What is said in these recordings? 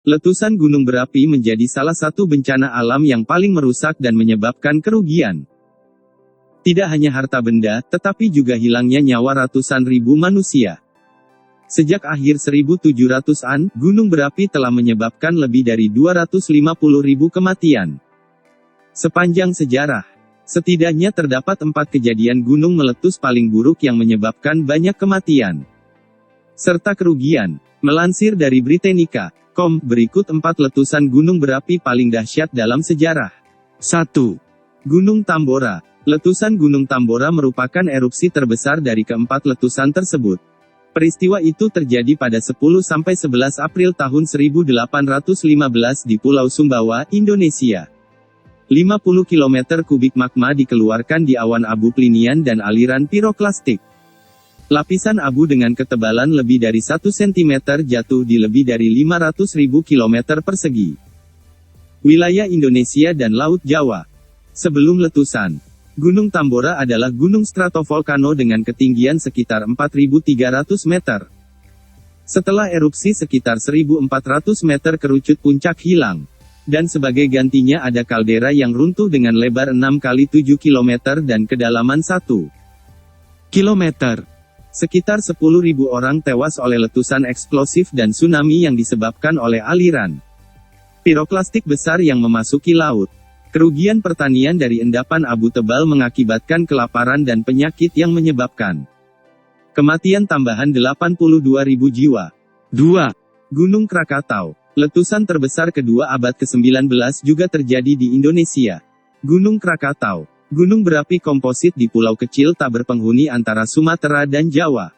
Letusan gunung berapi menjadi salah satu bencana alam yang paling merusak dan menyebabkan kerugian. Tidak hanya harta benda, tetapi juga hilangnya nyawa ratusan ribu manusia. Sejak akhir 1700-an, gunung berapi telah menyebabkan lebih dari 250.000 kematian. Sepanjang sejarah, setidaknya terdapat 4 kejadian gunung meletus paling buruk yang menyebabkan banyak kematian serta kerugian. Melansir dari Britannica.com, berikut 4 letusan gunung berapi paling dahsyat dalam sejarah. 1. Gunung Tambora. Letusan Gunung Tambora merupakan erupsi terbesar dari keempat letusan tersebut. Peristiwa itu terjadi pada 10–11 April tahun 1815 di Pulau Sumbawa, Indonesia. 50 km kubik magma dikeluarkan di awan abu plinian dan aliran piroklastik. Lapisan abu dengan ketebalan lebih dari 1 cm jatuh di lebih dari 500.000 km persegi. Wilayah Indonesia dan Laut Jawa. Sebelum letusan, Gunung Tambora adalah gunung stratovolcano dengan ketinggian sekitar 4.300 meter. Setelah erupsi sekitar 1.400 meter kerucut puncak hilang. Dan sebagai gantinya ada kaldera yang runtuh dengan lebar 6 kali 7 km dan kedalaman 1 km. Sekitar 10.000 orang tewas oleh letusan eksplosif dan tsunami yang disebabkan oleh aliran piroklastik besar yang memasuki laut. Kerugian pertanian dari endapan abu tebal mengakibatkan kelaparan dan penyakit yang menyebabkan kematian tambahan 82.000 jiwa. 2. Gunung Krakatau. Letusan terbesar kedua abad ke-19 juga terjadi di Indonesia. Gunung Krakatau. Gunung berapi komposit di pulau kecil tak berpenghuni antara Sumatera dan Jawa.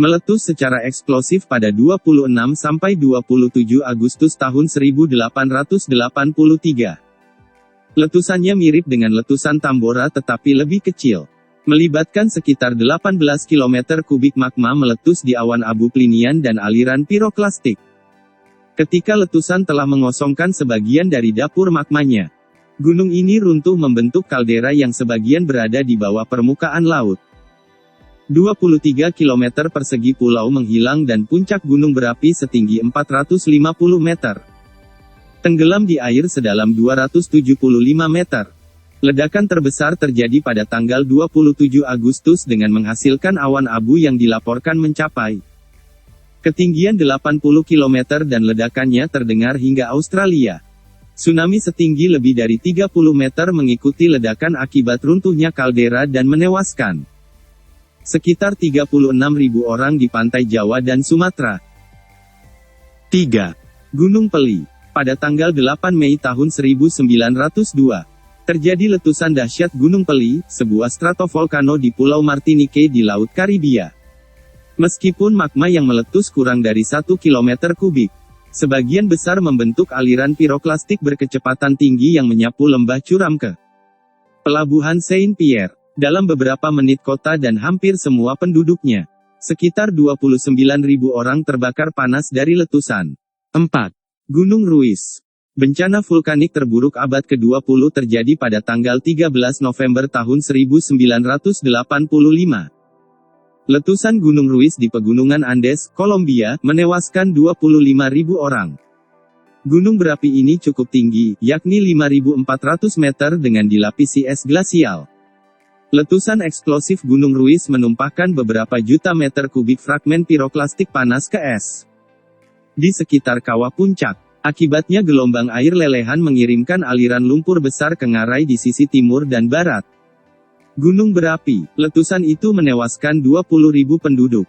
Meletus secara eksplosif pada 26–27 Agustus tahun 1883. Letusannya mirip dengan letusan Tambora tetapi lebih kecil. Melibatkan sekitar 18 km kubik magma meletus di awan abu plinian dan aliran piroklastik. Ketika letusan telah mengosongkan sebagian dari dapur magmanya, gunung ini runtuh membentuk kaldera yang sebagian berada di bawah permukaan laut. 23 km persegi pulau menghilang dan puncak gunung berapi setinggi 450 meter. Tenggelam di air sedalam 275 meter. Ledakan terbesar terjadi pada tanggal 27 Agustus dengan menghasilkan awan abu yang dilaporkan mencapai ketinggian 80 km dan ledakannya terdengar hingga Australia. Tsunami setinggi lebih dari 30 meter mengikuti ledakan akibat runtuhnya kaldera dan menewaskan sekitar 36.000 orang di pantai Jawa dan Sumatera. 3. Gunung Peli. Pada tanggal 8 Mei tahun 1902, terjadi letusan dahsyat Gunung Peli, sebuah stratovolcano di Pulau Martinique di Laut Karibia. Meskipun magma yang meletus kurang dari 1 km kubik, sebagian besar membentuk aliran piroklastik berkecepatan tinggi yang menyapu lembah curam ke Pelabuhan Saint-Pierre. Dalam beberapa menit kota dan hampir semua penduduknya, sekitar 29.000 orang terbakar panas dari letusan. 4. Gunung Ruis. Bencana vulkanik terburuk abad ke-20 terjadi pada tanggal 13 November tahun 1985. Letusan Gunung Ruis di Pegunungan Andes, Kolombia, menewaskan 25.000 orang. Gunung berapi ini cukup tinggi, yakni 5.400 meter dengan dilapisi es glasial. Letusan eksplosif Gunung Ruis menumpahkan beberapa juta meter kubik fragmen piroklastik panas ke es di sekitar kawah puncak. Akibatnya gelombang air lelehan mengirimkan aliran lumpur besar ke ngarai di sisi timur dan barat Gunung berapi. Letusan itu menewaskan 20.000 penduduk.